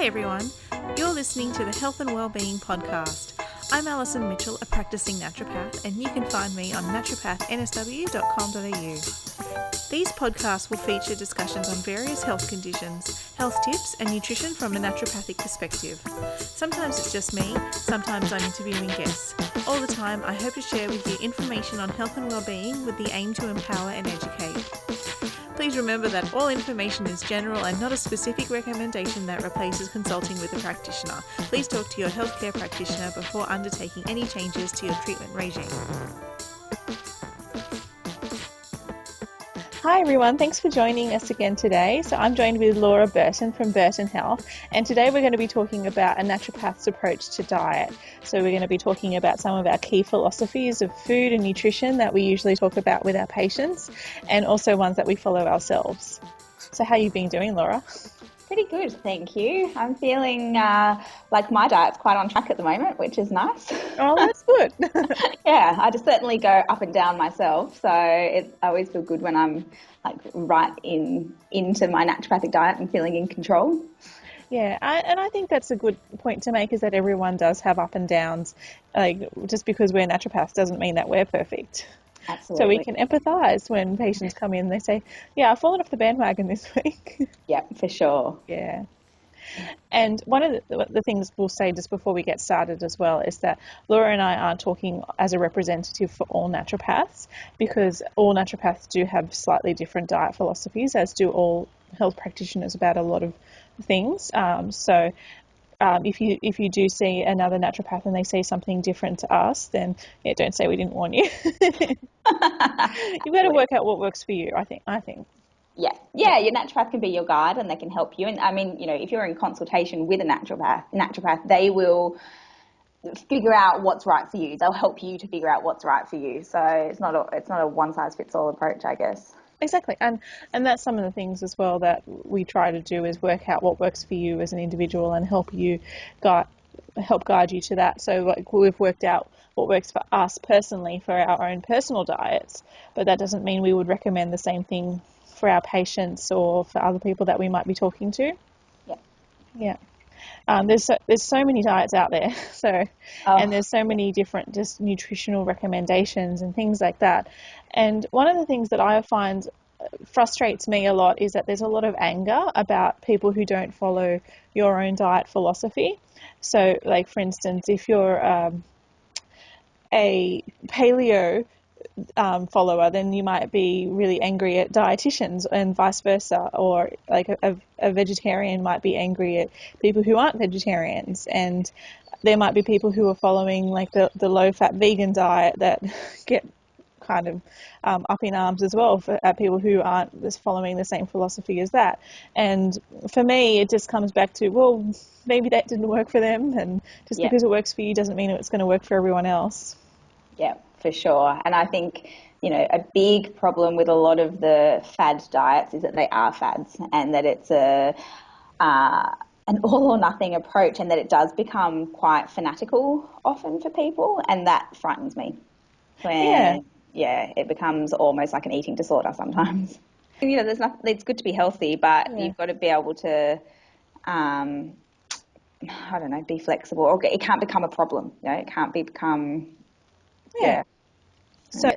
Hi everyone, you're listening to the Health and Wellbeing Podcast. I'm Alison Mitchell, a practicing naturopath, and you can find me on naturopathnSW.com.au. These podcasts will feature discussions on various health conditions, health tips and nutrition from a naturopathic perspective. Sometimes it's just me, sometimes I'm interviewing guests. All the time I hope to share with you information on health and wellbeing with the aim to empower and educate. Please remember that all information is general and not a specific recommendation that replaces consulting with a practitioner. Please talk to your healthcare practitioner before undertaking any changes to your treatment regime. Hi everyone, thanks for joining us again today. So I'm joined with Laura Burton from Burton Health, and today we're going to be talking about a naturopath's approach to diet. So we're going to be talking about some of our key philosophies of food and nutrition that we usually talk about with our patients, and also ones that we follow ourselves. So how you been doing, Laura? Pretty good, thank you. I'm feeling like my diet's quite on track at the moment, which is nice. Oh, that's good. Yeah, I just certainly go up and down myself, so I always feel good when I'm like right into my naturopathic diet and feeling in control. Yeah, and I think that's a good point to make, is that everyone does have up and downs. Like, just because we're naturopaths doesn't mean that we're perfect. Absolutely. So we can empathise when patients come in and they say, yeah, I've fallen off the bandwagon this week. Yeah, for sure. Yeah. And one of the things we'll say just before we get started as well is that Laura and I aren't talking as a representative for all naturopaths, because all naturopaths do have slightly different diet philosophies, as do all health practitioners about a lot of things. If you do see another naturopath and they say something different to us, then don't say we didn't warn you. You've got to work out what works for you, I think. Yeah, your naturopath can be your guide and they can help you. And I mean, if you're in consultation with a naturopath, they will figure out what's right for you. They'll help you to figure out what's right for you. So it's not a one size fits all approach, I guess. Exactly, and that's some of the things as well that we try to do, is work out what works for you as an individual and help guide you to that. So like, we've worked out what works for us personally for our own personal diets, but that doesn't mean we would recommend the same thing for our patients or for other people that we might be talking to. Yeah. There's so many diets out there, and there's so many different just nutritional recommendations and things like that. And one of the things that I find frustrates me a lot is that there's a lot of anger about people who don't follow your own diet philosophy. So, like, for instance, if you're a paleo follower, then you might be really angry at dietitians, and vice versa, or like a vegetarian might be angry at people who aren't vegetarians, and there might be people who are following like the low-fat vegan diet that get kind of up in arms as well at people who aren't just following the same philosophy as that. And for me, it just comes back to, well, maybe that didn't work for them, and just because it works for you doesn't mean it's going to work for everyone else. Yeah, for sure. And I think, a big problem with a lot of the fad diets is that they are fads, and that it's an all or nothing approach, and that it does become quite fanatical often for people, and that frightens me. It becomes almost like an eating disorder sometimes. There's nothing. It's good to be healthy, but you've got to be able to, be flexible. Or it can't become a problem. It can't become. Yeah. So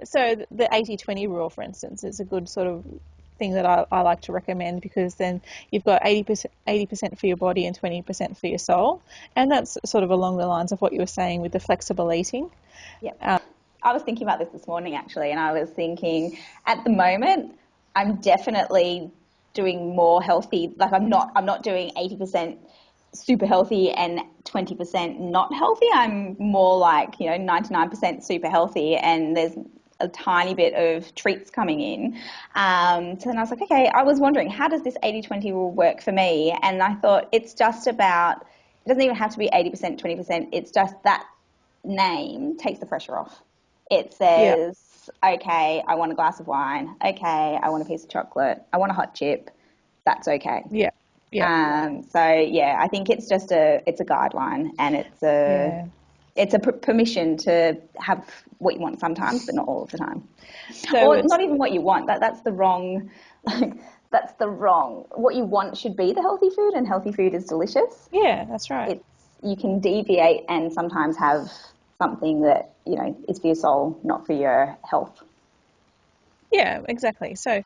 the 80-20 rule, for instance, is a good sort of thing that I like to recommend, because then you've got 80% for your body and 20% for your soul, and that's sort of along the lines of what you were saying with the flexible eating. Yeah. I was thinking about this morning actually, and I was thinking at the moment I'm definitely doing more healthy. Like I'm not doing 80% super healthy and 20% not healthy. I'm more like 99% super healthy, and there's a tiny bit of treats coming in. So then I was like, okay, I was wondering, how does this 80-20 rule work for me? And I thought it's just about, it doesn't even have to be 80%, 20%. It's just that name takes the pressure off. It says, okay, I want a glass of wine. Okay, I want a piece of chocolate. I want a hot chip. That's okay. Yeah. I think it's just it's a guideline, and it's a permission to have what you want sometimes, but not all of the time. Or not even what you want. That's the wrong, that's what you want should be the healthy food, and healthy food is delicious. Yeah, that's right. You can deviate and sometimes have something that, is for your soul, not for your health. Yeah, exactly. So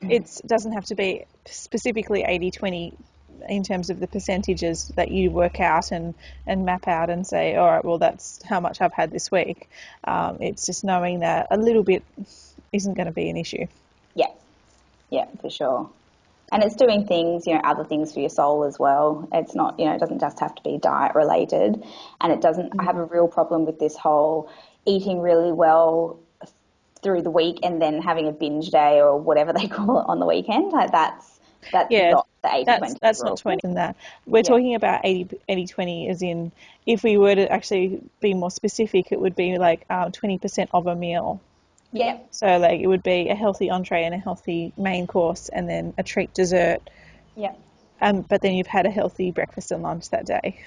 it doesn't have to be specifically 80-20 in terms of the percentages that you work out and map out and say, all right, well, that's how much I've had this week. It's just knowing that a little bit isn't going to be an issue. Yeah, for sure. And it's doing things, other things for your soul as well. It's not, it doesn't just have to be diet related. And it doesn't, I have a real problem with this whole eating really well through the week and then having a binge day or whatever they call it on the weekend. Like that's not the 80-20. That's not 20 in that. We're talking about 80-20 as in, if we were to actually be more specific, it would be like 20% of a meal. Yeah. So like it would be a healthy entree and a healthy main course and then a treat dessert. Yeah. But then you've had a healthy breakfast and lunch that day.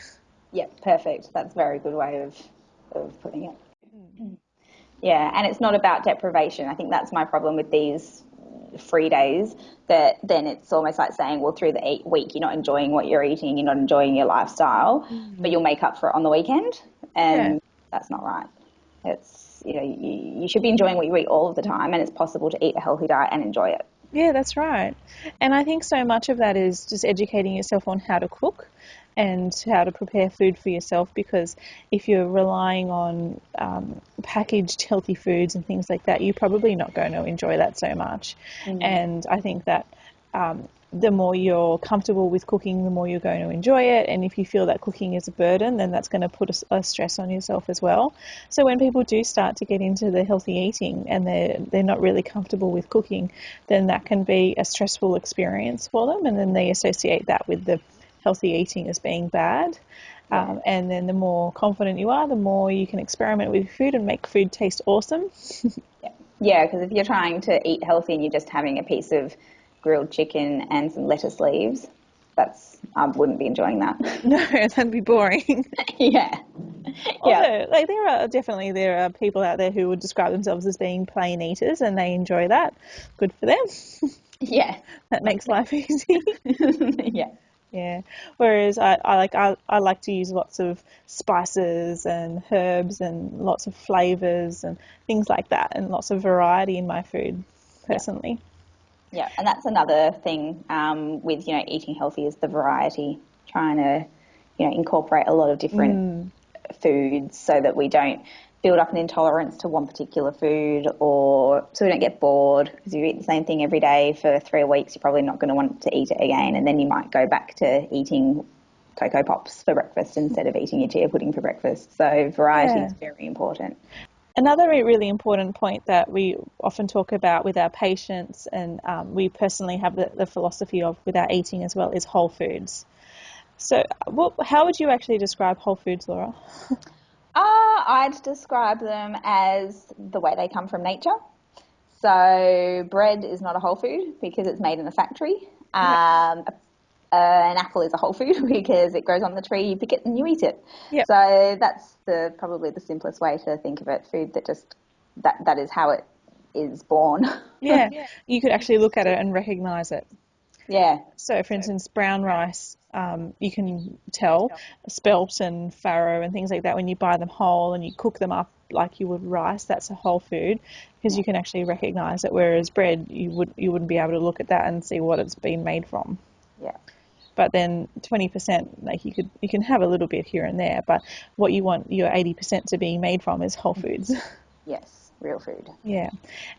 Yeah, perfect. That's a very good way of putting it. Yeah, and it's not about deprivation. I think that's my problem with these free days, that then it's almost like saying, well, through the week you're not enjoying what you're eating, you're not enjoying your lifestyle, but you'll make up for it on the weekend, and that's not right. It's, you should be enjoying what you eat all of the time, and it's possible to eat a healthy diet and enjoy it. Yeah, that's right. And I think so much of that is just educating yourself on how to cook and how to prepare food for yourself, because if you're relying on packaged healthy foods and things like that, you're probably not going to enjoy that so much. And I think that the more you're comfortable with cooking, the more you're going to enjoy it. And if you feel that cooking is a burden, then that's going to put a stress on yourself as well. So when people do start to get into the healthy eating and they're not really comfortable with cooking, then that can be a stressful experience for them. And then they associate that with the healthy eating as being bad. And then the more confident you are, the more you can experiment with food and make food taste awesome. Yeah, because if you're trying to eat healthy and you're just having a piece of grilled chicken and some lettuce leaves, I wouldn't be enjoying that. No, that'd be boring. Yeah. Although, like, there are people out there who would describe themselves as being plain eaters, and they enjoy that. Good for them. Yeah. That makes life easy. Yeah. Yeah. Whereas I like to use lots of spices and herbs and lots of flavors and things like that, and lots of variety in my food personally. Yeah, and that's another thing with eating healthy, is the variety. Trying to incorporate a lot of different foods so that we don't build up an intolerance to one particular food, or so we don't get bored, because you eat the same thing every day for 3 weeks, you're probably not going to want to eat it again, and then you might go back to eating Cocoa Pops for breakfast instead of eating your chia pudding for breakfast. So variety is very important. Another really important point that we often talk about with our patients, and we personally have the philosophy of with our eating as well, is whole foods. So how would you actually describe whole foods, Laura? I'd describe them as the way they come from nature. So bread is not a whole food because it's made in a factory. An apple is a whole food because it grows on the tree, you pick it and you eat it. Yep. So that's probably the simplest way to think of it. Food that just, that is how it is born. Yeah, you could actually look at it and recognise it. Yeah. So, for instance, brown rice, you can tell spelt and farro and things like that when you buy them whole and you cook them up like you would rice. That's a whole food because you can actually recognise it. Whereas bread, you wouldn't be able to look at that and see what it's been made from. Yeah. But then 20%, like you can have a little bit here and there, but what you want your 80% to be made from is whole foods. Yes, real food. Yeah.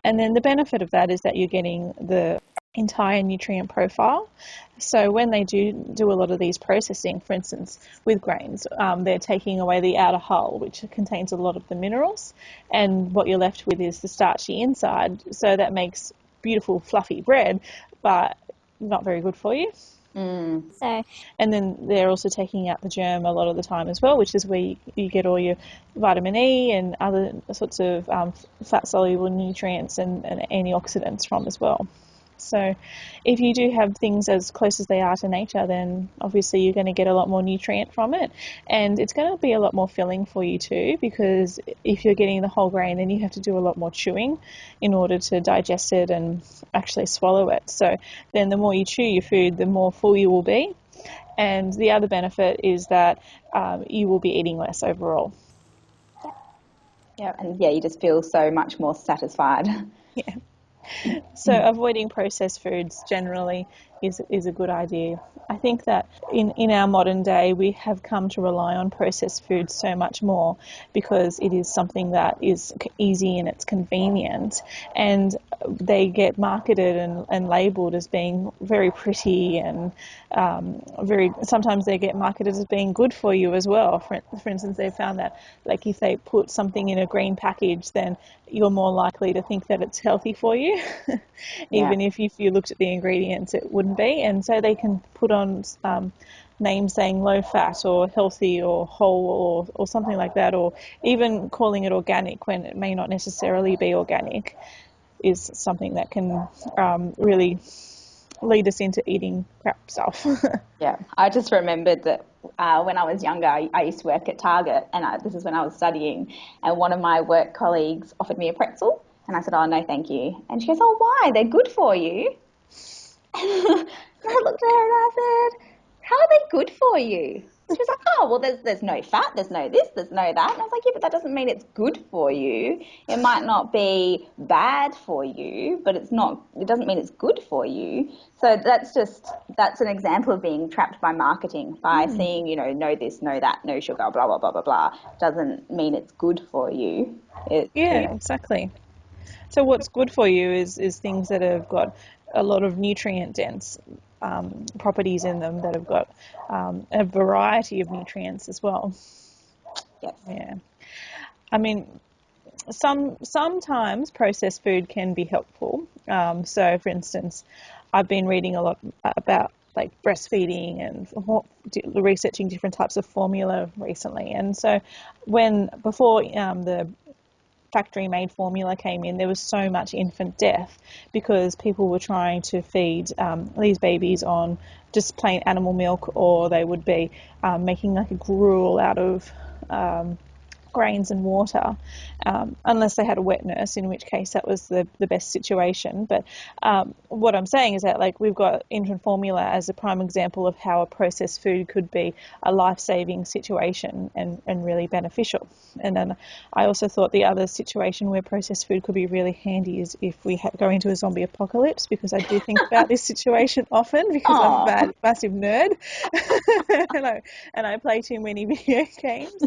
And then the benefit of that is that you're getting the entire nutrient profile. So when they do a lot of these processing, for instance, with grains, they're taking away the outer hull, which contains a lot of the minerals, and what you're left with is the starchy inside. So that makes beautiful, fluffy bread, but not very good for you. So, and then they're also taking out the germ a lot of the time as well, which is where you get all your vitamin E and other sorts of fat-soluble nutrients and antioxidants from as well. So if you do have things as close as they are to nature, then obviously you're going to get a lot more nutrient from it, and it's going to be a lot more filling for you too, because if you're getting the whole grain, then you have to do a lot more chewing in order to digest it and actually swallow it. So then the more you chew your food, the more full you will be. And the other benefit is that you will be eating less overall. Yeah, and yeah, you just feel so much more satisfied. Yeah. So avoiding processed foods generally is a good idea. I think that in our modern day we have come to rely on processed foods so much more because it is something that is easy and it's convenient, and they get marketed and labelled as being very pretty and sometimes they get marketed as being good for you as well. For instance, they found that like if they put something in a green package, then you're more likely to think that it's healthy for you, even if you looked at the ingredients it wouldn't be. And so they can put on names saying low fat or healthy or whole or something like that, or even calling it organic when it may not necessarily be organic, is something that can really lead us into eating crap stuff. Yeah, I just remembered that when I was younger, I used to work at Target, and this is when I was studying, and one of my work colleagues offered me a pretzel, and I said, oh, no, thank you. And she goes, oh, why? They're good for you. And I looked at her and I said, how are they good for you? She was like, oh, well, there's no fat, there's no this, there's no that. And I was like, yeah, but that doesn't mean it's good for you. It might not be bad for you, but it doesn't mean it's good for you. So that's an example of being trapped by marketing, by seeing, no this, no that, no sugar, blah, blah, blah, blah, blah. Doesn't mean it's good for you. Exactly. So what's good for you is things that have got a lot of nutrient dense properties in them, that have got a variety of nutrients as well. Yes. Yeah. I mean, sometimes processed food can be helpful. So, for instance, I've been reading a lot about like breastfeeding and researching different types of formula recently. And so, before the factory-made formula came in, there was so much infant death because people were trying to feed these babies on just plain animal milk, or they would be making like a gruel out of grains and water, unless they had a wet nurse, in which case that was the best situation. But what I'm saying is that like we've got infant formula as a prime example of how a processed food could be a life-saving situation and really beneficial. And then I also thought the other situation where processed food could be really handy is if we go into a zombie apocalypse, because I do think about this situation often because I'm a massive nerd and I play too many video games,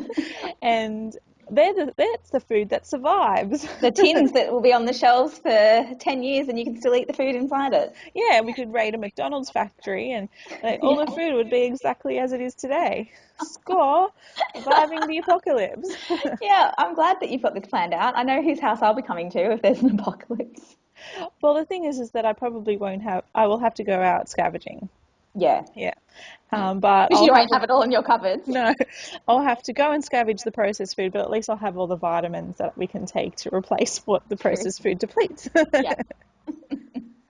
and that's the food that survives. The tins that will be on the shelves for 10 years and you can still eat the food inside it. Yeah, we could raid a McDonald's factory and all the food would be exactly as it is today. Score, surviving the apocalypse. Yeah, I'm glad that you've got this planned out. I know whose house I'll be coming to if there's an apocalypse. Well, the thing is that I will have to go out scavenging. Yeah. Yeah. But you won't have it all in your cupboards. No, I'll have to go and scavenge the processed food, but at least I'll have all the vitamins that we can take to replace what the processed food depletes. Yeah.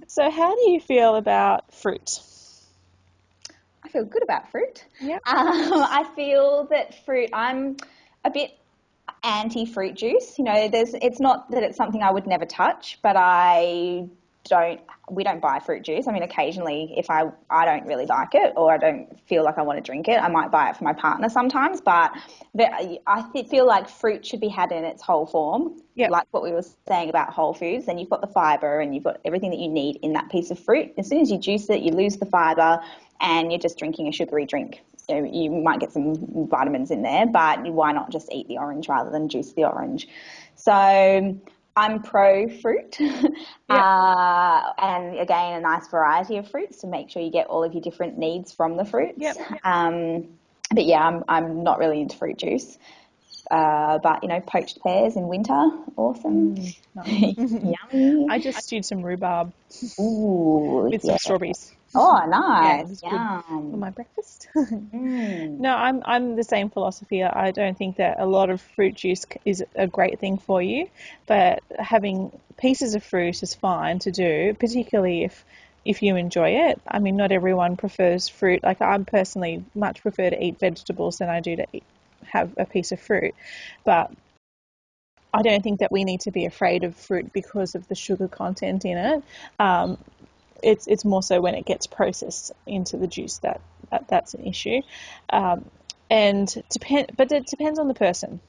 So how do you feel about fruit? I feel good about fruit. Yeah. I feel that fruit, I'm a bit anti-fruit juice. It's not that it's something I would never touch, but we don't buy fruit juice. I mean, occasionally if I don't really like it or I don't feel like I want to drink it, I might buy it for my partner sometimes, but I feel like fruit should be had in its whole form. Yep. Like what we were saying about whole foods, then you've got the fibre and you've got everything that you need in that piece of fruit. As soon as you juice it, you lose the fibre and you're just drinking a sugary drink. You might get some vitamins in there, but why not just eat the orange rather than juice the orange? So I'm pro fruit. And again, a nice variety of fruits to make sure you get all of your different needs from the fruits. Yep. But yeah, I'm not really into fruit juice. But, poached pears in winter, awesome. Nice. Yummy. I just stewed some rhubarb Ooh, with some yeah. strawberries. Oh, Yeah, it nice. was good for Yum. my breakfast. Mm. No, I'm the same philosophy. I don't think that a lot of fruit juice is a great thing for you, but having pieces of fruit is fine to do, particularly if you enjoy it. I mean, not everyone prefers fruit. Like, I personally much prefer to eat vegetables than I do to have a piece of fruit, but I don't think that we need to be afraid of fruit because of the sugar content in it. It's more so when it gets processed into the juice that's an issue, but it depends on the person.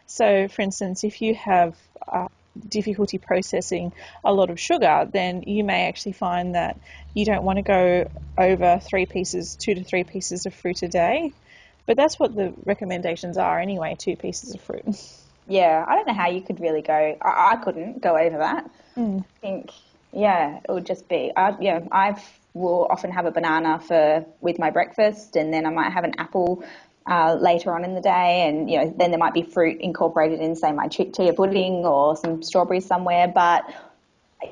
So, for instance, if you have difficulty processing a lot of sugar, then you may actually find that you don't want to go over 2 to 3 pieces of fruit a day. But that's what the recommendations are anyway, 2 pieces of fruit. Yeah, I don't know how you could really go. I couldn't go over that. I think, yeah, it would just be. I will often have a banana with my breakfast, and then I might have an apple later on in the day, and then there might be fruit incorporated in, say, my chia pudding or some strawberries somewhere. But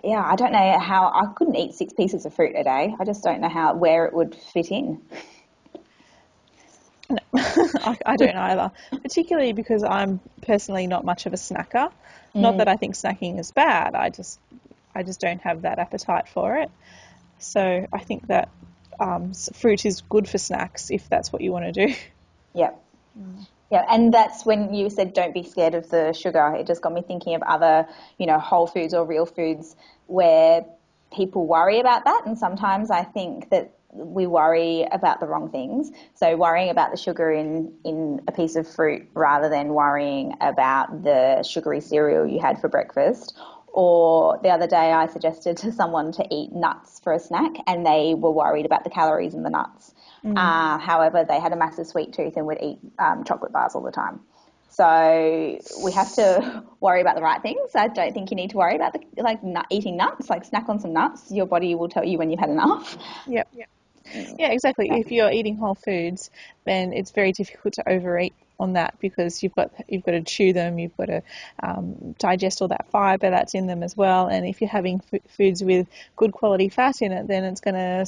yeah, I don't know how I couldn't eat 6 pieces of fruit a day. I just don't know where it would fit in. No, I don't either, particularly because I'm personally not much of a snacker. Not that I think snacking is bad, I just don't have that appetite for it. So I think that fruit is good for snacks if that's what you want to do. Yeah. Yeah, and that's when you said don't be scared of the sugar. It just got me thinking of other, whole foods or real foods where people worry about that. And sometimes I think that we worry about the wrong things. So worrying about the sugar in a piece of fruit rather than worrying about the sugary cereal you had for breakfast. Or the other day I suggested to someone to eat nuts for a snack, and they were worried about the calories in the nuts. However, they had a massive sweet tooth and would eat chocolate bars all the time. So we have to worry about the right things. I don't think you need to worry about eating nuts. Like, snack on some nuts. Your body will tell you when you've had enough. Yep. Yeah, exactly. If you're eating whole foods, then it's very difficult to overeat on that because you've got to chew them, you've got to digest all that fibre that's in them as well. And if you're having foods with good quality fat in it, then it's going to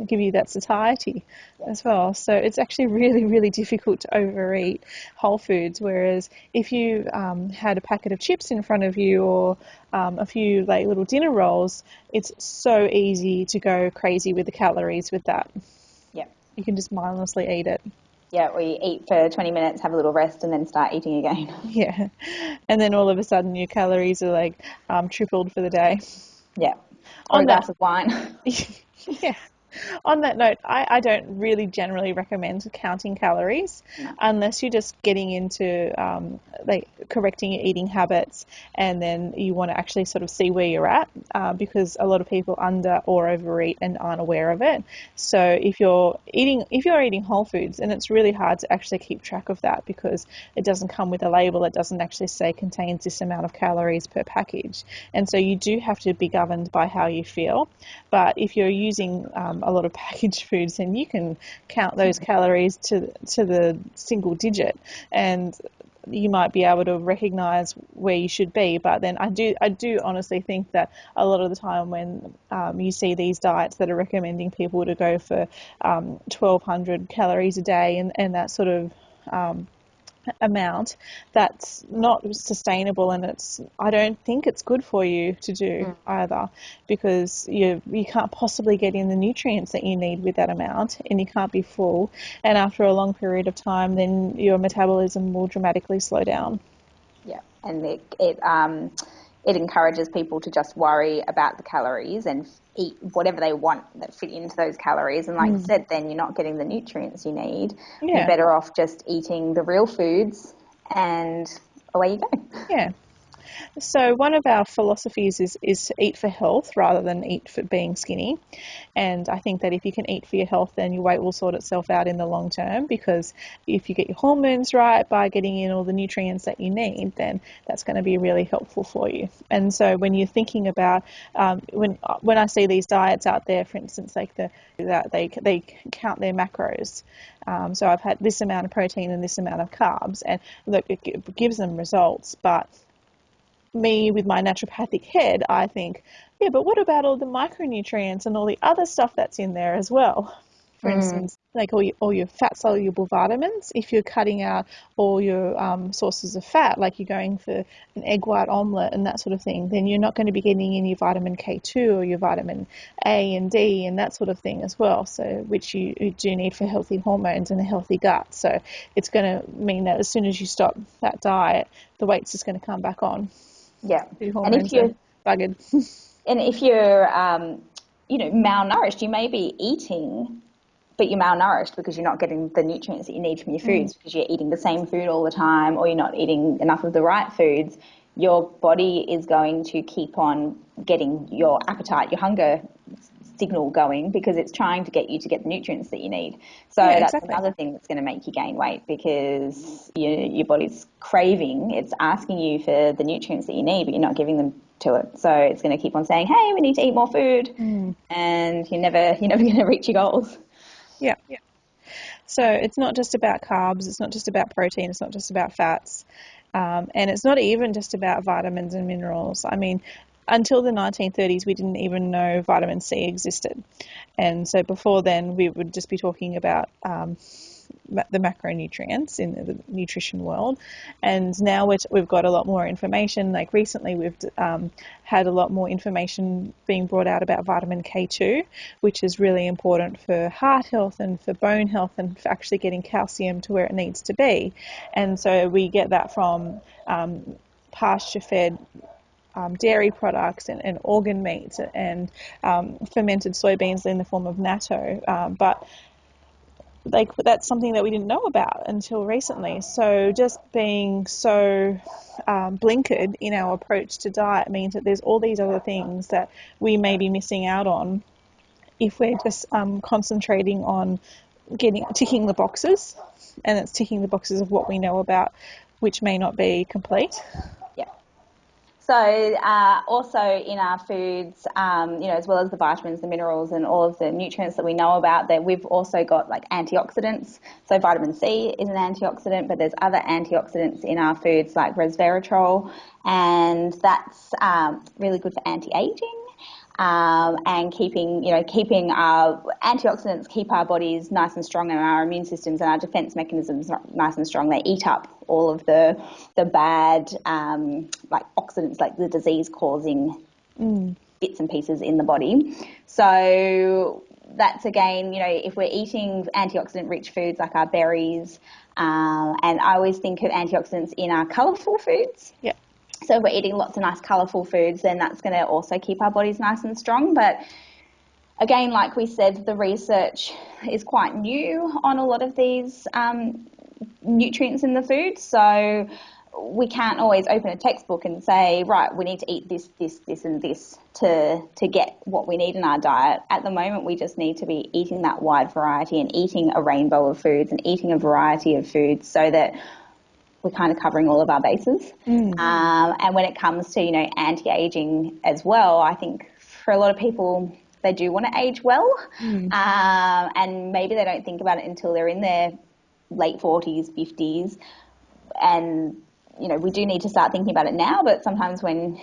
give you that satiety as well. So it's actually really, really difficult to overeat whole foods. Whereas if you had a packet of chips in front of you or a few little dinner rolls, it's so easy to go crazy with the calories with that. Yeah. You can just mindlessly eat it. Yeah, we eat for 20 minutes, have a little rest, and then start eating again. Yeah. And then all of a sudden your calories are tripled for the day. Yeah. Or a glass of wine. Yeah. On that note, I don't really generally recommend counting calories unless you're just getting into correcting your eating habits, and then you want to actually sort of see where you're at because a lot of people under or overeat and aren't aware of it. So if you're eating whole foods, and it's really hard to actually keep track of that because it doesn't come with a label, it doesn't actually say contains this amount of calories per package, and so you do have to be governed by how you feel. But if you're using a lot of packaged foods, then you can count those calories to the single digit, and you might be able to recognize where you should be. But then I do honestly think that a lot of the time when you see these diets that are recommending people to go for 1,200 calories a day and that sort of amount, that's not sustainable, and I don't think it's good for you to do either, because you can't possibly get in the nutrients that you need with that amount, and you can't be full, and after a long period of time then your metabolism will dramatically slow down. Yeah, and it encourages people to just worry about the calories and eat whatever they want that fit into those calories. And like you said, then you're not getting the nutrients you need. Yeah. You're better off just eating the real foods, and away you go. Yeah. So one of our philosophies is to eat for health rather than eat for being skinny. And I think that if you can eat for your health, then your weight will sort itself out in the long term, because if you get your hormones right by getting in all the nutrients that you need, then that's going to be really helpful for you. And so when you're thinking about, when I see these diets out there, for instance, like that they count their macros. So I've had this amount of protein and this amount of carbs, and look, it gives them results, but me with my naturopathic head, I think, yeah, but what about all the micronutrients and all the other stuff that's in there as well? For instance, like all your fat-soluble vitamins, if you're cutting out all your sources of fat, like you're going for an egg white omelette and that sort of thing, then you're not going to be getting in your vitamin K2 or your vitamin A and D and that sort of thing as well, so which you do need for healthy hormones and a healthy gut. So it's going to mean that as soon as you stop that diet, the weight's just going to come back on. Yeah. Your hormones are buggered. And if you're, malnourished, you may be eating, but you're malnourished because you're not getting the nutrients that you need from your foods, because you're eating the same food all the time, or you're not eating enough of the right foods. Your body is going to keep on getting your appetite, your hunger signal going, because it's trying to get you to get the nutrients that you need. So that's exactly another thing that's going to make you gain weight, because your body's craving, it's asking you for the nutrients that you need, but you're not giving them to it. So it's going to keep on saying, hey, we need to eat more food, and you're never going to reach your goals. Yeah. So it's not just about carbs, it's not just about protein, it's not just about fats, and it's not even just about vitamins and minerals. I mean, until the 1930s, we didn't even know vitamin C existed. And so before then, we would just be talking about the macronutrients in the nutrition world. And now we've got a lot more information. Like recently, we've had a lot more information being brought out about vitamin K2, which is really important for heart health and for bone health and for actually getting calcium to where it needs to be. And so we get that from pasture-fed dairy products and organ meats and fermented soybeans in the form of natto, but like that's something that we didn't know about until recently. So just being so blinkered in our approach to diet means that there's all these other things that we may be missing out on if we're just concentrating on ticking the boxes, and it's ticking the boxes of what we know about, which may not be complete. So also in our foods, as well as the vitamins, the minerals, and all of the nutrients that we know about, that we've also got like antioxidants. So vitamin C is an antioxidant, but there's other antioxidants in our foods like resveratrol, and that's really good for anti-aging. And keeping our antioxidants keep our bodies nice and strong, and our immune systems and our defense mechanisms nice and strong. They eat up all of the bad like oxidants, like the disease-causing bits and pieces in the body. So that's again, if we're eating antioxidant-rich foods like our berries, and I always think of antioxidants in our colourful foods. Yeah. So if we're eating lots of nice colourful foods, then that's going to also keep our bodies nice and strong. But again, like we said, the research is quite new on a lot of these nutrients in the food. So we can't always open a textbook and say, right, we need to eat this, and this to get what we need in our diet. At the moment, we just need to be eating that wide variety and eating a rainbow of foods and eating a variety of foods, so that we're kind of covering all of our bases. And when it comes to, anti-aging as well, I think for a lot of people, they do want to age well. And maybe they don't think about it until they're in their late 40s, 50s. And, we do need to start thinking about it now. But sometimes when,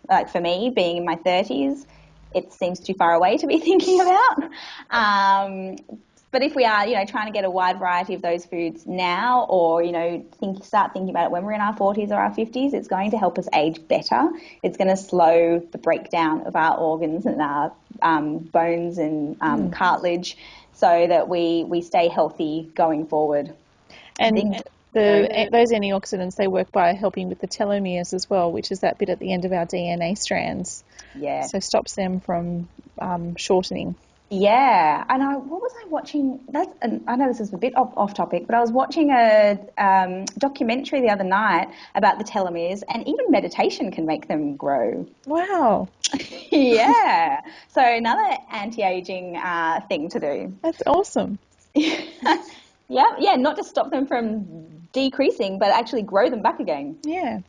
like for me, being in my 30s, it seems too far away to be thinking about. But if we are, trying to get a wide variety of those foods now, or, start thinking about it when we're in our 40s or our 50s, it's going to help us age better. It's going to slow the breakdown of our organs and our bones and cartilage, so that we stay healthy going forward. And those antioxidants, they work by helping with the telomeres as well, which is that bit at the end of our DNA strands. Yeah. So stops them from shortening. Yeah, and what was I watching? I know this is a bit off topic, but I was watching a documentary the other night about the telomeres, and even meditation can make them grow. Wow, Yeah, so another anti-aging thing to do. that's awesome. Yeah, not just stop them from decreasing, but actually grow them back again. Yeah.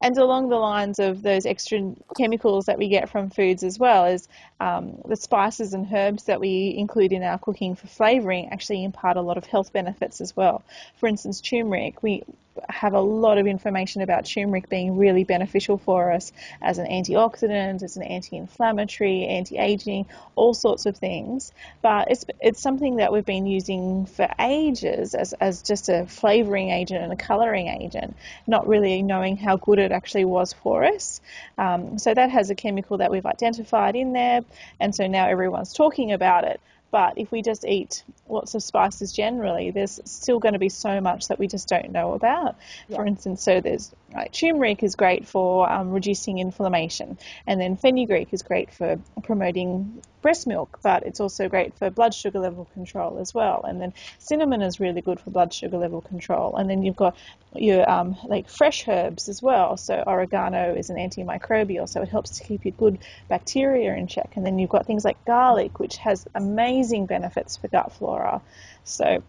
And along the lines of those extra chemicals that we get from foods as well as the spices and herbs that we include in our cooking for flavouring actually impart a lot of health benefits as well. For instance, turmeric, we have a lot of information about turmeric being really beneficial for us as an antioxidant, as an anti-inflammatory, anti-aging, all sorts of things. But it's something that we've been using for ages as just a flavouring agent and a colouring agent, not really knowing how good it actually was for us. So that has a chemical that we've identified in there, and so now everyone's talking about it. But if we just eat lots of spices generally, there's still going to be so much that we just don't know about. Yeah. For instance, so there's turmeric is great for reducing inflammation, and then fenugreek is great for promoting breast milk, but it's also great for blood sugar level control as well. And then cinnamon is really good for blood sugar level control. And then you've got your like fresh herbs as well. So oregano is an antimicrobial, so it helps to keep your good bacteria in check. And then you've got things like garlic, which has amazing benefits for gut flora. So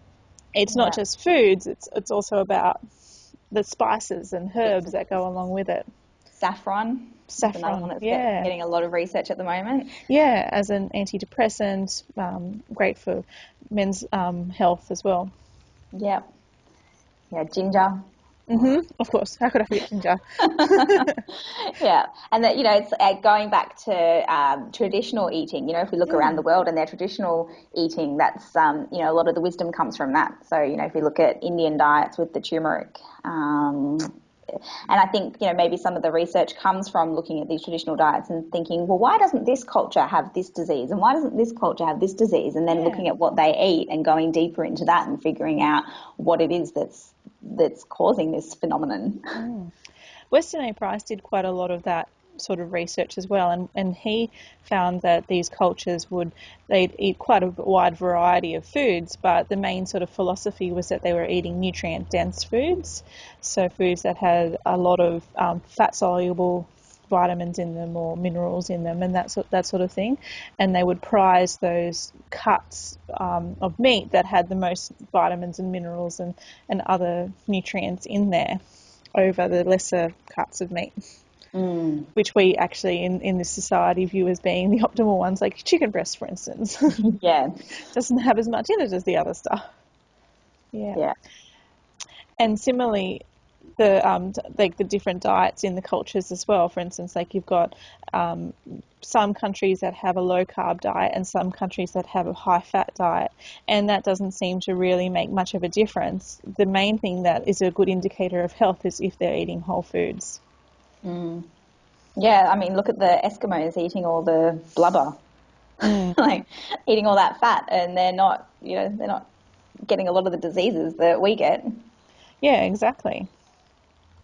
it's not just foods, it's also about the spices and herbs that go along with it. Saffron. Saffron, Another one that's yeah. getting a lot of research at the moment. Yeah, as an antidepressant, great for men's health as well. Yeah. Yeah, ginger. Of course. How could I forget ginger? Yeah, and that it's going back to traditional eating. If we look around the world and their traditional eating, that's a lot of the wisdom comes from that. So if you look at Indian diets with the turmeric, and I think maybe some of the research comes from looking at these traditional diets and thinking, well, why doesn't this culture have this disease, and why doesn't this culture have this disease, and then looking at what they eat and going deeper into that and figuring out what it is that's causing this phenomenon. Weston A. Price did quite a lot of that sort of research as well, and he found that these cultures they'd eat quite a wide variety of foods, but the main sort of philosophy was that they were eating nutrient dense foods, so foods that had a lot of fat soluble vitamins in them or minerals in them and that sort of thing, and they would prize those cuts of meat that had the most vitamins and minerals and other nutrients in there over the lesser cuts of meat, which we actually in this society view as being the optimal ones, like chicken breast, for instance. Yeah. Doesn't have as much in it as the other stuff. Yeah. And similarly, the different diets in the cultures as well. For instance, like you've got some countries that have a low carb diet and some countries that have a high fat diet, and that doesn't seem to really make much of a difference. The main thing that is a good indicator of health is if they're eating whole foods. Yeah, I mean, look at the Eskimos eating all the blubber, like eating all that fat, and they're not getting a lot of the diseases that we get. Yeah, exactly.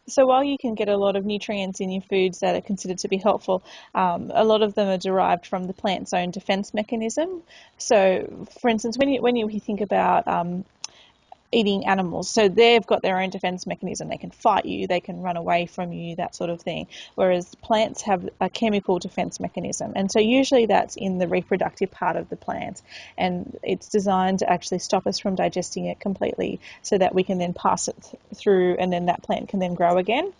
So while you can get a lot of nutrients in your foods that are considered to be helpful, a lot of them are derived from the plant's own defense mechanism. So, for instance, when you think about eating animals, so they've got their own defense mechanism. They can fight you, they can run away from you, that sort of thing. Whereas plants have a chemical defense mechanism, and so usually that's in the reproductive part of the plant, and it's designed to actually stop us from digesting it completely, so that we can then pass it through, and then that plant can then grow again.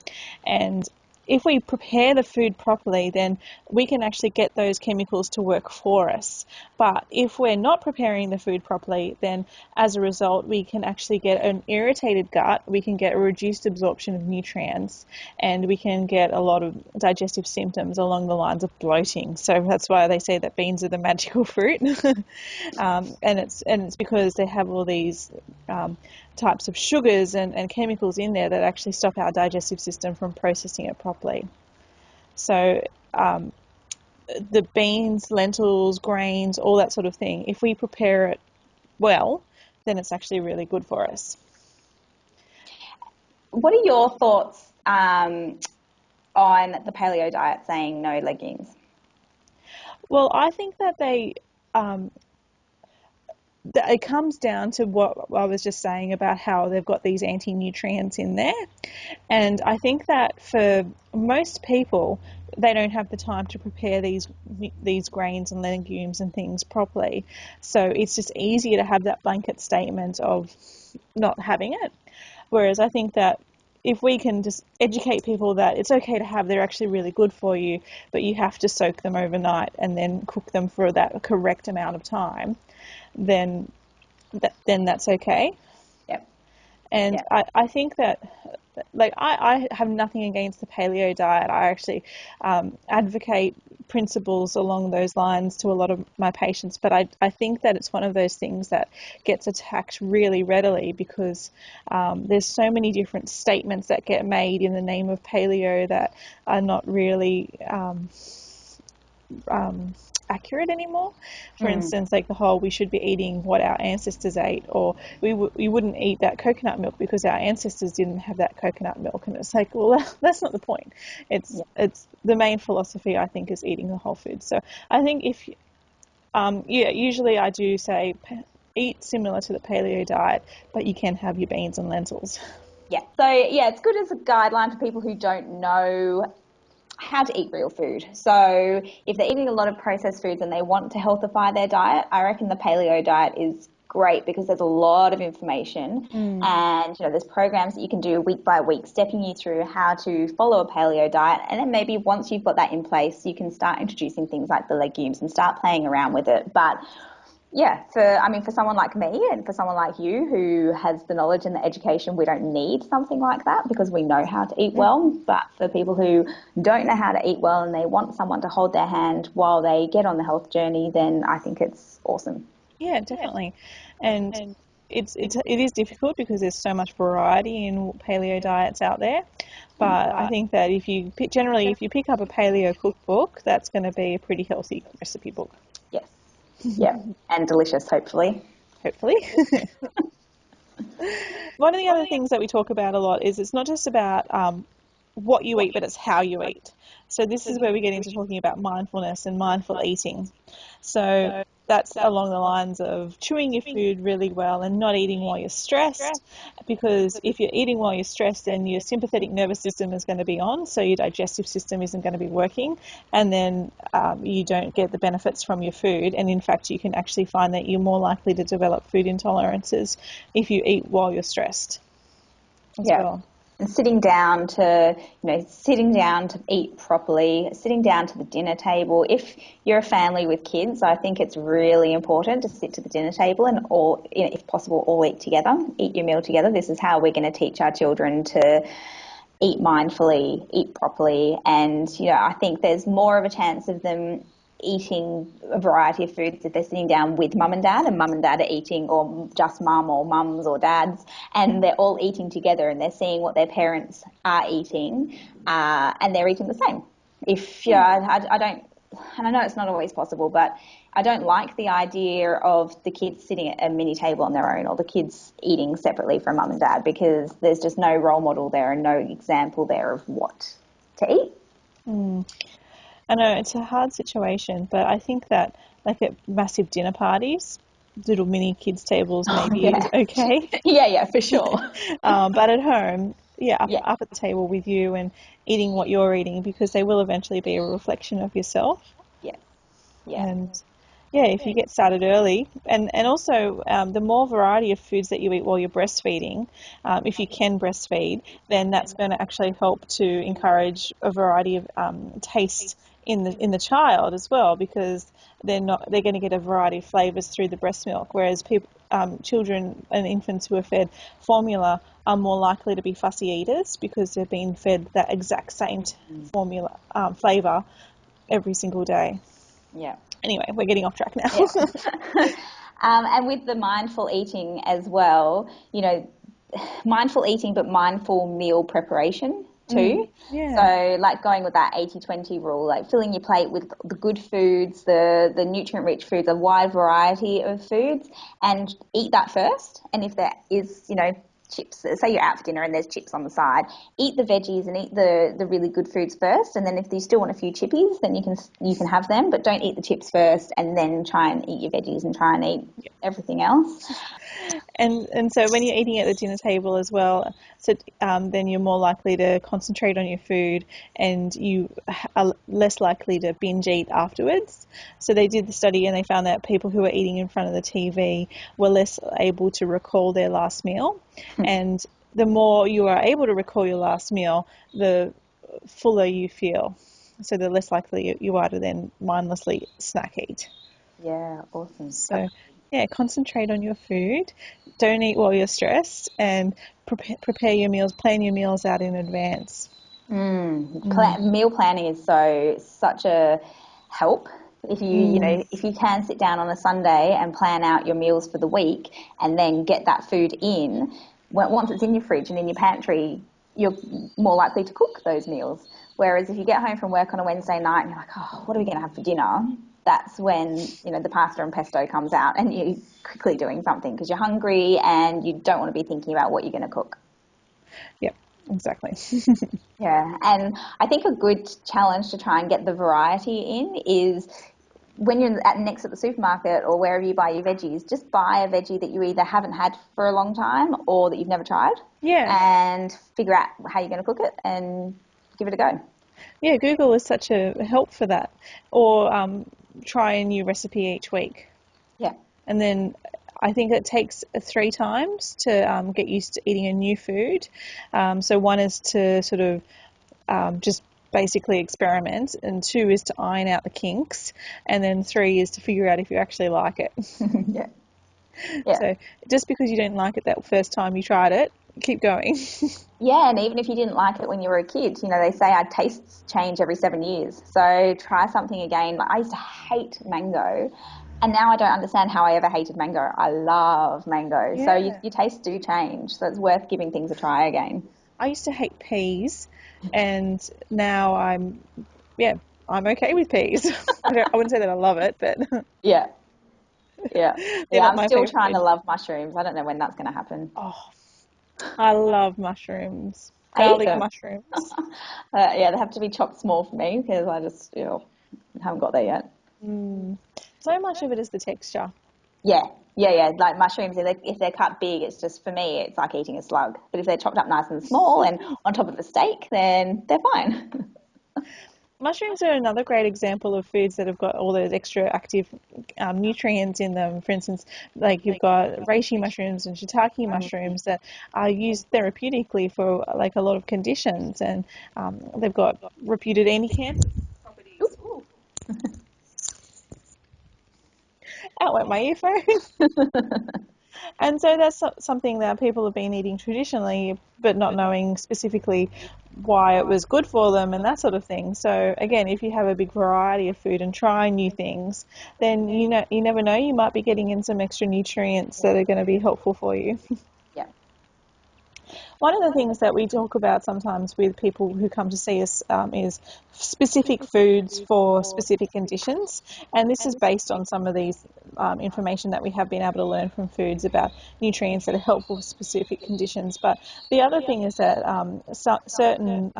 And if we prepare the food properly, then we can actually get those chemicals to work for us. But if we're not preparing the food properly, then as a result, we can actually get an irritated gut, we can get a reduced absorption of nutrients, and we can get a lot of digestive symptoms along the lines of bloating. So that's why they say that beans are the magical fruit. And it's because they have all these types of sugars and chemicals in there that actually stop our digestive system from processing it properly. So the beans, lentils, grains, all that sort of thing, if we prepare it well, then it's actually really good for us. What are your thoughts on the paleo diet saying no legumes? Well, I think that they it comes down to what I was just saying about how they've got these anti-nutrients in there. And I think that for most people, they don't have the time to prepare these grains and legumes and things properly. So it's just easier to have that blanket statement of not having it. Whereas I think that if we can just educate people that it's okay to have, they're actually really good for you, but you have to soak them overnight and then cook them for that correct amount of time, then that's okay. Yep. And Yep. I think that, like, I have nothing against the paleo diet. I actually advocate principles along those lines to a lot of my patients, but I think that it's one of those things that gets attacked really readily because there's so many different statements that get made in the name of paleo that are not really accurate anymore. For instance, like the whole we should be eating what our ancestors ate, or we wouldn't eat that coconut milk because our ancestors didn't have that coconut milk. And it's like, well, that's not the point. It's the main philosophy, I think, is eating the whole food. So I think if usually I do say eat similar to the paleo diet, but you can have your beans and lentils. Yeah. So yeah, it's good as a guideline for people who don't know how to eat real food. So if they're eating a lot of processed foods and they want to healthify their diet, I reckon the paleo diet is great because there's a lot of information and there's programs that you can do week by week stepping you through how to follow a paleo diet, and then maybe once you've got that in place you can start introducing things like the legumes and start playing around with it. But yeah, for someone like me and for someone like you who has the knowledge and the education, we don't need something like that because we know how to eat well. But for people who don't know how to eat well and they want someone to hold their hand while they get on the health journey, then I think it's awesome. Yeah, definitely. And it is difficult because there's so much variety in paleo diets out there. But I think that if you pick up a paleo cookbook, that's going to be a pretty healthy recipe book. Yes. Yeah, and delicious, hopefully. Hopefully. One of the other things that we talk about a lot is it's not just about what you eat, but it's how you eat. So this is where we get into talking about mindfulness and mindful eating. So that's along the lines of chewing your food really well and not eating while you're stressed, because if you're eating while you're stressed, then your sympathetic nervous system is going to be on, so your digestive system isn't going to be working, and then you don't get the benefits from your food. And in fact, you can actually find that you're more likely to develop food intolerances if you eat while you're stressed as well. And sitting down to eat properly, sitting down to the dinner table. If you're a family with kids, I think it's really important to sit to the dinner table and all, if possible, all eat together, eat your meal together. This is how we're going to teach our children to eat mindfully, eat properly. And, I think there's more of a chance of them eating a variety of foods if they're sitting down with mum and dad are eating, or just mum or mums or dads, and they're all eating together and they're seeing what their parents are eating and they're eating the same. I don't, and I know it's not always possible, but I don't like the idea of the kids sitting at a mini table on their own or the kids eating separately from mum and dad, because there's just no role model there and no example there of what to eat. I know it's a hard situation, but I think that like at massive dinner parties, little mini kids tables maybe is okay. Yeah, for sure. But at home, up at the table with you and eating what you're eating, because they will eventually be a reflection of yourself. Yeah. And if you get started early, and also the more variety of foods that you eat while you're breastfeeding, if you can breastfeed, then that's going to actually help to encourage a variety of taste in the child as well, because they're going to get a variety of flavors through the breast milk, whereas children and infants who are fed formula are more likely to be fussy eaters because they've been fed that exact same formula flavor every single day. Yeah. Anyway, we're getting off track now. And with the mindful eating as well, mindful eating, but mindful meal preparation too. So like going with that 80-20 rule, like filling your plate with the good foods, the nutrient-rich foods, a wide variety of foods, and eat that first. And if there is, chips. Say you're out for dinner and there's chips on the side. Eat the veggies and eat the really good foods first, and then if you still want a few chippies, then you can have them, but don't eat the chips first and then try and eat your veggies and try and eat everything else. And so when you're eating at the dinner table as well, so then you're more likely to concentrate on your food, and you are less likely to binge eat afterwards. So they did the study and they found that people who were eating in front of the TV were less able to recall their last meal. And the more you are able to recall your last meal, the fuller you feel. So the less likely you are to then mindlessly snack eat. Yeah, awesome. So yeah, concentrate on your food. Don't eat while you're stressed, and prepare your meals. Plan your meals out in advance. Meal planning is such a help. If if you can sit down on a Sunday and plan out your meals for the week, and then get that food in, once it's in your fridge and in your pantry, you're more likely to cook those meals. Whereas if you get home from work on a Wednesday night and you're like, oh, what are we going to have for dinner? That's when, the pasta and pesto comes out and you're quickly doing something because you're hungry and you don't want to be thinking about what you're going to cook. Yeah, exactly. Yeah, and I think a good challenge to try and get the variety in is when you're next at the supermarket or wherever you buy your veggies, just buy a veggie that you either haven't had for a long time or that you've never tried. Yeah. And figure out how you're going to cook it and give it a go. Yeah, Google is such a help for that. Or try a new recipe each week. Yeah. And then I think it takes 3 times to get used to eating a new food. So one is to sort of just basically experiment, and 2 is to iron out the kinks, and then 3 is to figure out if you actually like it. Yeah. Yeah. So just because you didn't like it that first time you tried it, keep going. Yeah, and even if you didn't like it when you were a kid, they say our tastes change every 7 years. So try something again. Like, I used to hate mango, and now I don't understand how I ever hated mango. I love mango. Yeah. So your tastes do change. So it's worth giving things a try again. I used to hate peas, and now I'm okay with peas. I wouldn't say that I love it, but Yeah. Yeah. they're not I'm my still favourite trying food. to love mushrooms. I don't know when that's going to happen. Oh, I love mushrooms. I eat Garlic them. mushrooms. Yeah, they have to be chopped small for me because I just haven't got there yet. So much of it is the texture. Yeah. Like mushrooms, if they're cut big, it's just, for me, it's like eating a slug. But if they're chopped up nice and small and on top of a steak, then they're fine. Mushrooms are another great example of foods that have got all those extra active nutrients in them. For instance, like you've got reishi mushrooms and shiitake mushrooms that are used therapeutically for like a lot of conditions, and they've got reputed anti-cancer properties. Ooh. Out went my earphone. And so that's something that people have been eating traditionally, but not knowing specifically why it was good for them and that sort of thing. So again, if you have a big variety of food and try new things, then you never know, you might be getting in some extra nutrients that are going to be helpful for you. Yeah. One of the things that we talk about sometimes with people who come to see us is specific foods for specific conditions, and this is based on some of these information that we have been able to learn from foods about nutrients that are helpful for specific conditions. But the other thing is that certain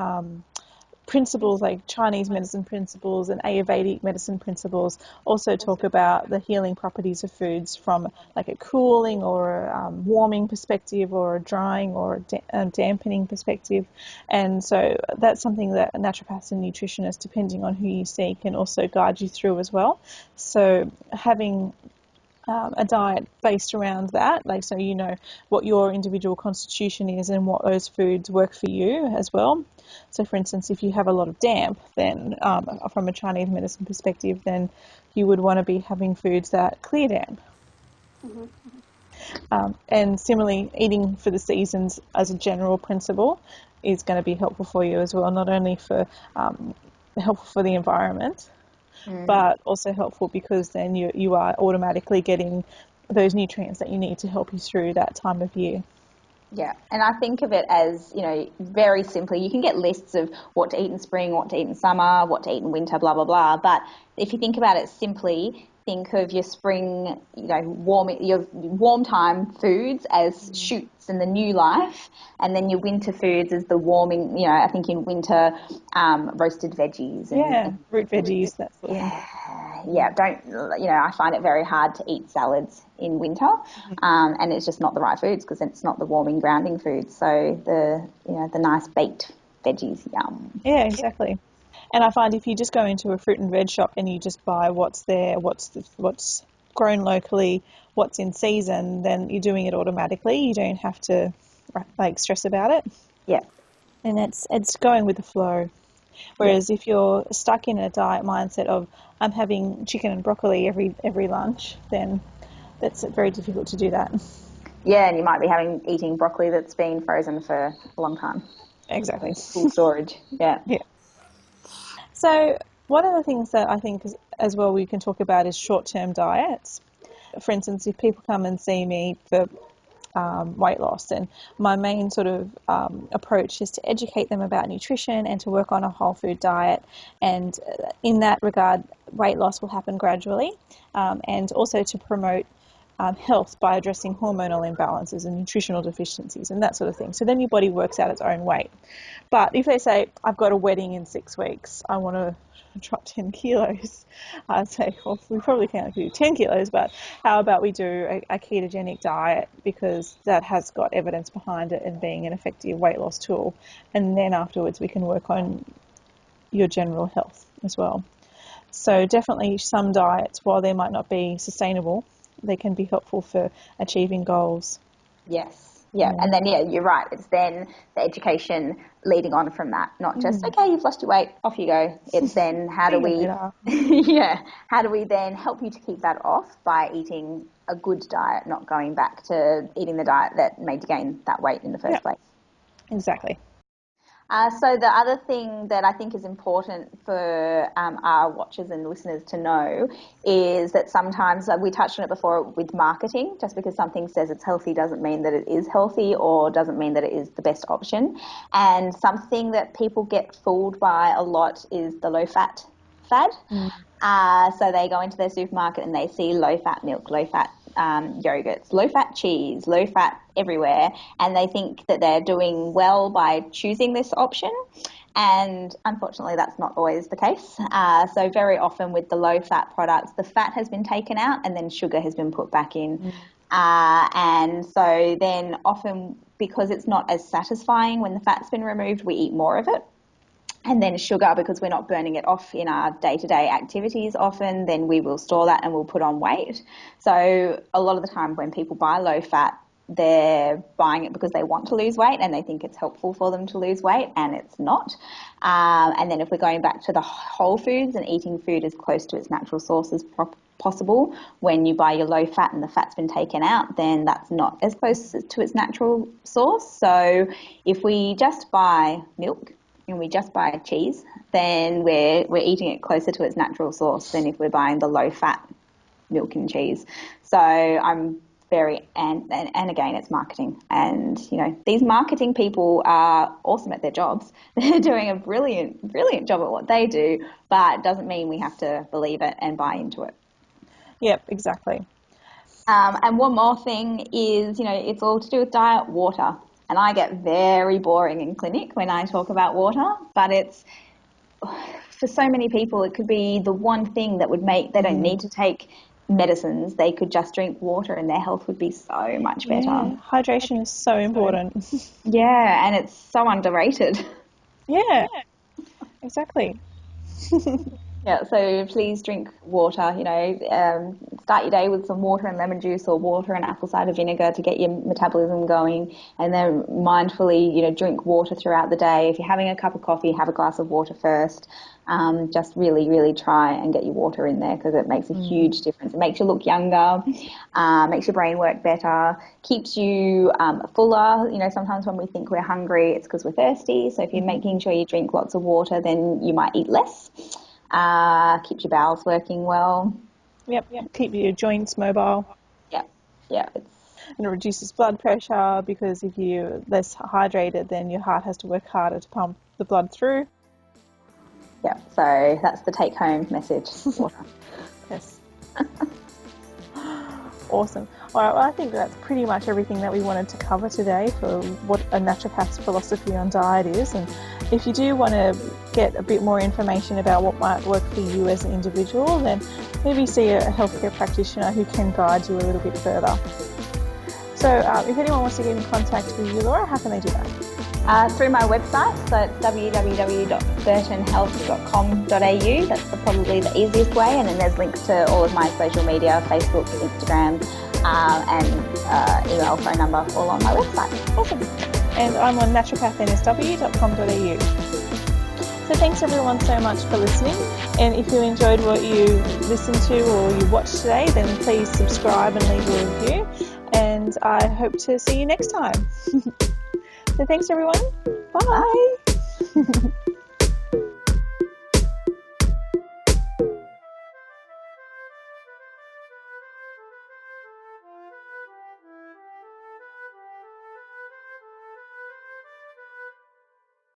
principles like Chinese medicine principles and Ayurvedic medicine principles also talk about the healing properties of foods from like a cooling or a warming perspective, or a drying or a dampening perspective. And so that's something that naturopaths and nutritionists, depending on who you see, can also guide you through as well. So having a diet based around that, like, so you know what your individual constitution is and what those foods work for you as well. So for instance, if you have a lot of damp, then from a Chinese medicine perspective, then you would want to be having foods that clear damp. And similarly, eating for the seasons as a general principle is going to be helpful for you as well, not only for helpful for the environment, but also helpful because then you are automatically getting those nutrients that you need to help you through that time of year. Yeah, and I think of it as, very simply, you can get lists of what to eat in spring, what to eat in summer, what to eat in winter, blah, blah, blah. But if you think about it simply, think of your spring, your warm time foods as shoots and the new life, and then your winter foods as the warming, I think in winter, roasted veggies. And root veggies, that sort of thing. Yeah, I find it very hard to eat salads in winter, and it's just not the right foods because it's not the warming, grounding foods. So the nice baked veggies, yum. Yeah, exactly. And I find if you just go into a fruit and veg shop and you just buy what's there, what's grown locally, what's in season, then you're doing it automatically. You don't have to stress about it. Yeah. And it's going with the flow. Whereas if you're stuck in a diet mindset of I'm having chicken and broccoli every lunch, then that's very difficult to do that. Yeah, and you might be eating broccoli that's been frozen for a long time. Exactly. Full storage. Yeah. Yeah. So one of the things that I think as well we can talk about is short-term diets. For instance, if people come and see me for weight loss, and my main sort of approach is to educate them about nutrition and to work on a whole food diet, and in that regard weight loss will happen gradually, and also to promote health by addressing hormonal imbalances and nutritional deficiencies and that sort of thing. So then your body works out its own weight. But if they say, I've got a wedding in 6 weeks, I want to drop 10 kilos, I'd say, well, we probably can't do 10 kilos, but how about we do a ketogenic diet, because that has got evidence behind it and being an effective weight loss tool. And then afterwards we can work on your general health as well. So definitely some diets, while they might not be sustainable, they can be helpful for achieving goals. Yes. Yeah. And then, you're right. It's then the education leading on from that, not just, okay, you've lost your weight, off you go. It's then how do we then help you to keep that off by eating a good diet, not going back to eating the diet that made you gain that weight in the first place. Exactly. So the other thing that I think is important for our watchers and listeners to know is that sometimes, we touched on it before with marketing, just because something says it's healthy doesn't mean that it is healthy or doesn't mean that it is the best option. And something that people get fooled by a lot is the low-fat fad. So they go into their supermarket and they see low-fat milk, low-fat yogurts, low-fat cheese, low-fat everywhere, and they think that they're doing well by choosing this option. And unfortunately, that's not always the case. So very often with the low-fat products, the fat has been taken out and then sugar has been put back in. And so then often, because it's not as satisfying when the fat's been removed, we eat more of it. And then sugar, because we're not burning it off in our day-to-day activities often, then we will store that and we'll put on weight. So a lot of the time when people buy low fat, they're buying it because they want to lose weight and they think it's helpful for them to lose weight, and it's not. And then if we're going back to the whole foods and eating food as close to its natural source as possible, when you buy your low fat and the fat's been taken out, then that's not as close to its natural source. So if we just buy milk and we just buy cheese, then we're eating it closer to its natural source than if we're buying the low fat milk and cheese. So I'm very, and again, it's marketing, and these marketing people are awesome at their jobs. They're doing a brilliant job at what they do, but it doesn't mean we have to believe it and buy into it. Yep, exactly. And one more thing is, it's all to do with diet, water. And I get very boring in clinic when I talk about water, but it's, for so many people, it could be the one thing that would make, they don't need to take medicines, they could just drink water and their health would be so much better. Yeah, hydration is so important. Yeah, and it's so underrated. Yeah, exactly. Yeah, so please drink water, start your day with some water and lemon juice or water and apple cider vinegar to get your metabolism going, and then mindfully, drink water throughout the day. If you're having a cup of coffee, have a glass of water first. Just really, really try and get your water in there because it makes a huge difference. It makes you look younger, makes your brain work better, keeps you fuller. Sometimes when we think we're hungry, it's because we're thirsty. So if you're making sure you drink lots of water, then you might eat less. Keeps your bowels working well. Yep. Keep your joints mobile. Yeah. And it reduces blood pressure, because if you're less hydrated, then your heart has to work harder to pump the blood through. Yeah, so that's the take-home message. Water. Yes. Awesome. All right, well, I think that's pretty much everything that we wanted to cover today for what a naturopath's philosophy on diet is. And if you do want to get a bit more information about what might work for you as an individual, then maybe see a healthcare practitioner who can guide you a little bit further. So if anyone wants to get in contact with you, Laura, how can they do that? Through my website, so it's www.burtonhealth.com.au. That's probably the easiest way, and then there's links to all of my social media, Facebook, Instagram, and email, phone number, all on my website. Awesome. And I'm on naturopathnSW.com.au. So thanks everyone so much for listening, and if you enjoyed what you listened to or you watched today, then please subscribe and leave a review, and I hope to see you next time. So thanks everyone. Bye.